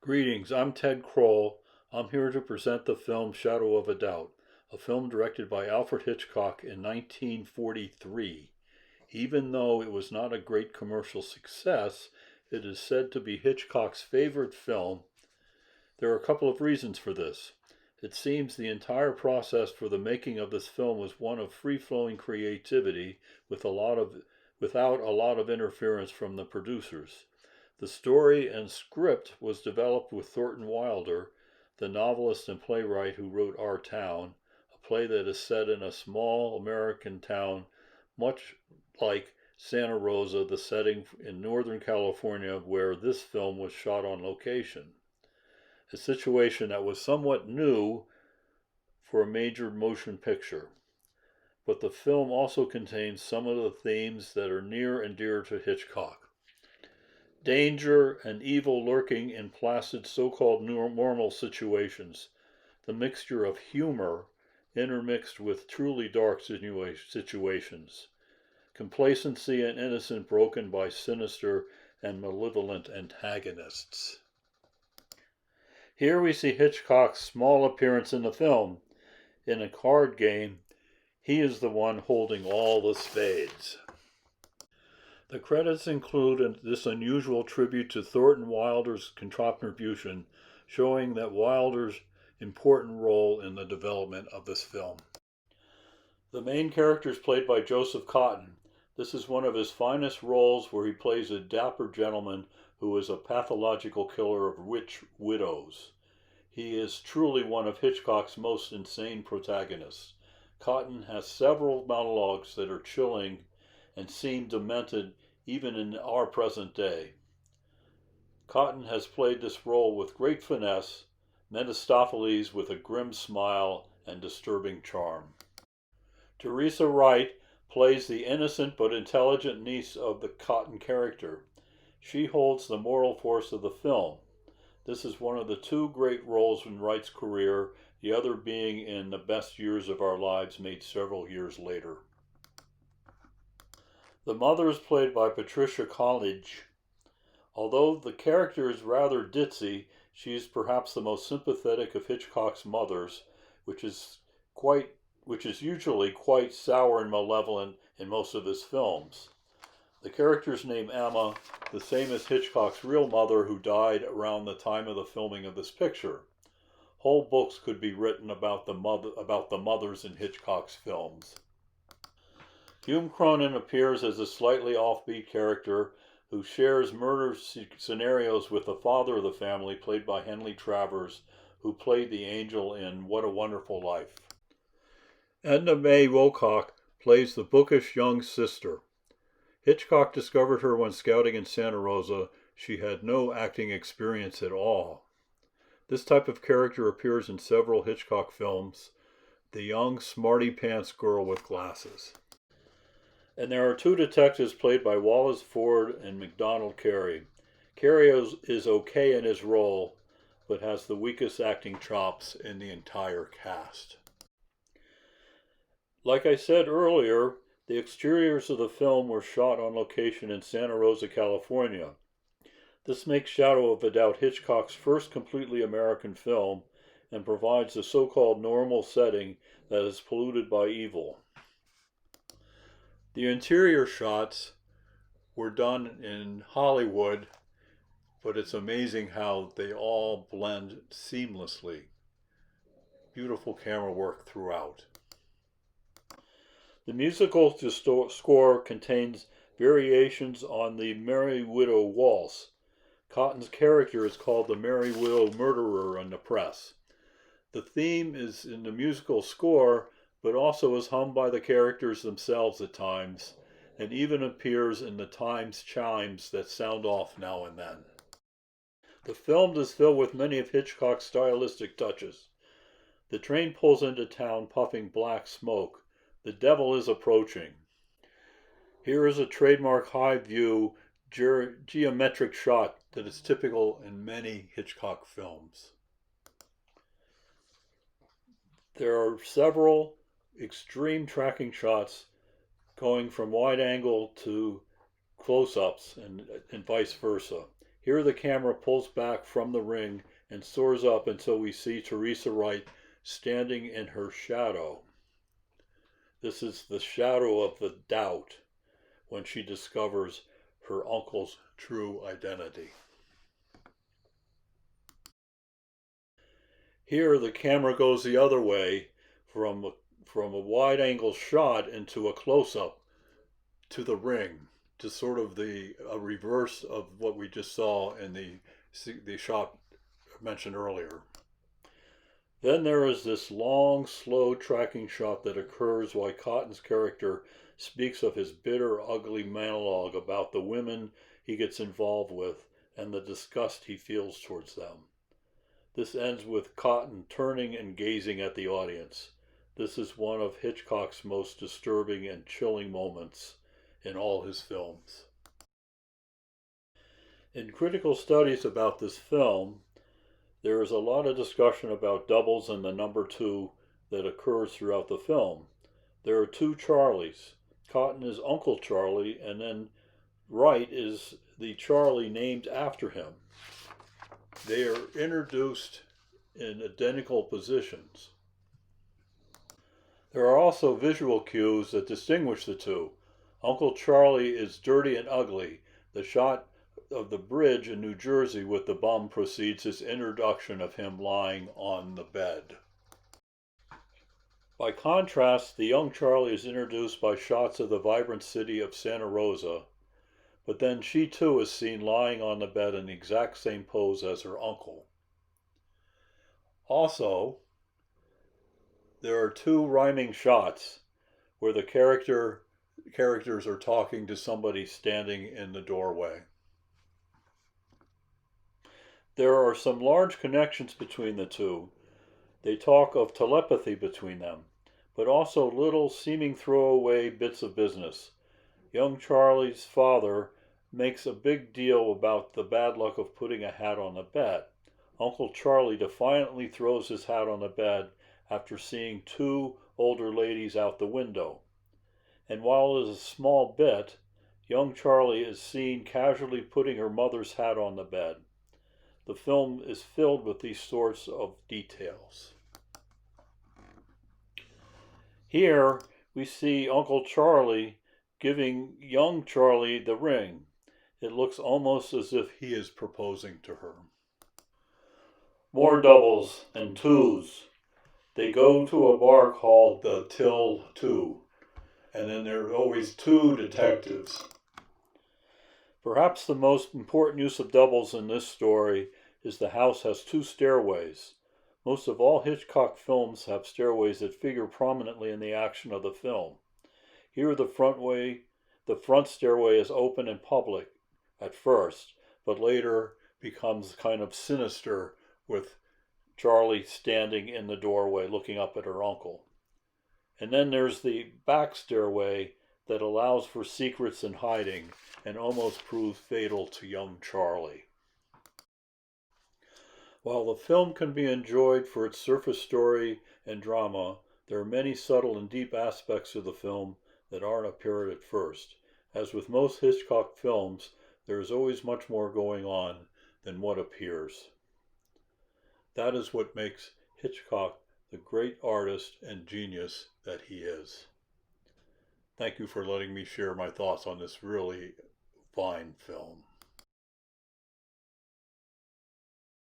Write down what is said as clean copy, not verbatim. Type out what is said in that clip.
Greetings, I'm Ted Kroll. I'm here to present the film Shadow of a Doubt, a film directed by Alfred Hitchcock in 1943. Even though it was not a great commercial success, it is said to be Hitchcock's favorite film. There are a couple of reasons for this. It seems the entire process for the making of this film was one of free-flowing creativity without a lot of interference from the producers. The story and script was developed with Thornton Wilder, the novelist and playwright who wrote Our Town, a play that is set in a small American town much like Santa Rosa, the setting in Northern California where this film was shot on location. A situation that was somewhat new for a major motion picture. But the film also contains some of the themes that are near and dear to Hitchcock. Danger and evil lurking in placid so-called normal situations. The mixture of humor intermixed with truly dark situations. Complacency and innocence broken by sinister and malevolent antagonists. Here we see Hitchcock's small appearance in the film. In a card game, he is the one holding all the spades. The credits include this unusual tribute to Thornton Wilder's contribution, showing that Wilder's important role in the development of this film. The main character is played by Joseph Cotten. This is one of his finest roles where he plays a dapper gentleman who is a pathological killer of rich widows. He is truly one of Hitchcock's most insane protagonists. Cotten has several monologues that are chilling and seem demented even in our present day. Cotten has played this role with great finesse, Mephistopheles with a grim smile and disturbing charm. Teresa Wright plays the innocent but intelligent niece of the Cotten character. She holds the moral force of the film. This is one of the two great roles in Wright's career, the other being in The Best Years of Our Lives, made several years later. The mother is played by Patricia Coolidge. Although the character is rather ditzy, she is perhaps the most sympathetic of Hitchcock's mothers, which is usually quite sour and malevolent in most of his films. The character's named Emma, the same as Hitchcock's real mother, who died around the time of the filming of this picture. Whole books could be written about the mothers in Hitchcock's films. Hume Cronyn appears as a slightly offbeat character who shares murder scenarios with the father of the family, played by Henley Travers, who played the angel in What a Wonderful Life. Edna Mae Wilcock plays the bookish young sister. Hitchcock discovered her when scouting in Santa Rosa. She had no acting experience at all. This type of character appears in several Hitchcock films. The young smarty pants girl with glasses. And there are two detectives played by Wallace Ford and MacDonald Carey. Carey is okay in his role, but has the weakest acting chops in the entire cast. Like I said earlier, the exteriors of the film were shot on location in Santa Rosa, California. This makes Shadow of a Doubt Hitchcock's first completely American film and provides the so-called normal setting that is polluted by evil. The interior shots were done in Hollywood, but it's amazing how they all blend seamlessly. Beautiful camera work throughout. The musical score contains variations on the Merry Widow Waltz. Cotton's character is called the Merry Widow Murderer in the press. The theme is in the musical score, but also is hummed by the characters themselves at times, and even appears in the Times chimes that sound off now and then. The film is filled with many of Hitchcock's stylistic touches. The train pulls into town puffing black smoke. The devil is approaching. Here is a trademark high view geometric shot that is typical in many Hitchcock films. There are several extreme tracking shots going from wide angle to close-ups and vice versa. Here the camera pulls back from the ring and soars up until we see Teresa Wright standing in her shadow. This is the shadow of the doubt when she discovers her uncle's true identity. Here the camera goes the other way from a wide-angle shot into a close-up to the ring, to sort of a reverse of what we just saw in the shot mentioned earlier. Then there is this long, slow tracking shot that occurs while Cotton's character speaks of his bitter, ugly monologue about the women he gets involved with and the disgust he feels towards them. This ends with Cotton turning and gazing at the audience. This is one of Hitchcock's most disturbing and chilling moments in all his films. In critical studies about this film, there is a lot of discussion about doubles and the number 2 that occurs throughout the film. There are 2 Charlies. Cotton is Uncle Charlie, and then Wright is the Charlie named after him. They are introduced in identical positions. There are also visual cues that distinguish the 2. Uncle Charlie is dirty and ugly. The shot of the bridge in New Jersey with the bum precedes his introduction of him lying on the bed. By contrast, the young Charlie is introduced by shots of the vibrant city of Santa Rosa, but then she too is seen lying on the bed in the exact same pose as her uncle. Also, there are 2 rhyming shots where the characters are talking to somebody standing in the doorway. There are some large connections between the 2. They talk of telepathy between them, but also little seeming throwaway bits of business. Young Charlie's father makes a big deal about the bad luck of putting a hat on the bed. Uncle Charlie defiantly throws his hat on the bed after seeing 2 older ladies out the window. And while it is a small bit, young Charlie is seen casually putting her mother's hat on the bed. The film is filled with these sorts of details. Here we see Uncle Charlie giving young Charlie the ring. It looks almost as if he is proposing to her. More doubles and 2s. They go to a bar called the Till 2, and then there are always 2 detectives. Perhaps the most important use of doubles in this story is the house has 2 stairways. Most of all Hitchcock films have stairways that figure prominently in the action of the film. Here the front stairway is open and public at first, but later becomes kind of sinister with Charlie standing in the doorway looking up at her uncle. And then there's the back stairway that allows for secrets and hiding and almost proves fatal to young Charlie. While the film can be enjoyed for its surface story and drama, there are many subtle and deep aspects of the film that aren't apparent at first. As with most Hitchcock films, there is always much more going on than what appears. That is what makes Hitchcock the great artist and genius that he is. Thank you for letting me share my thoughts on this really fine film.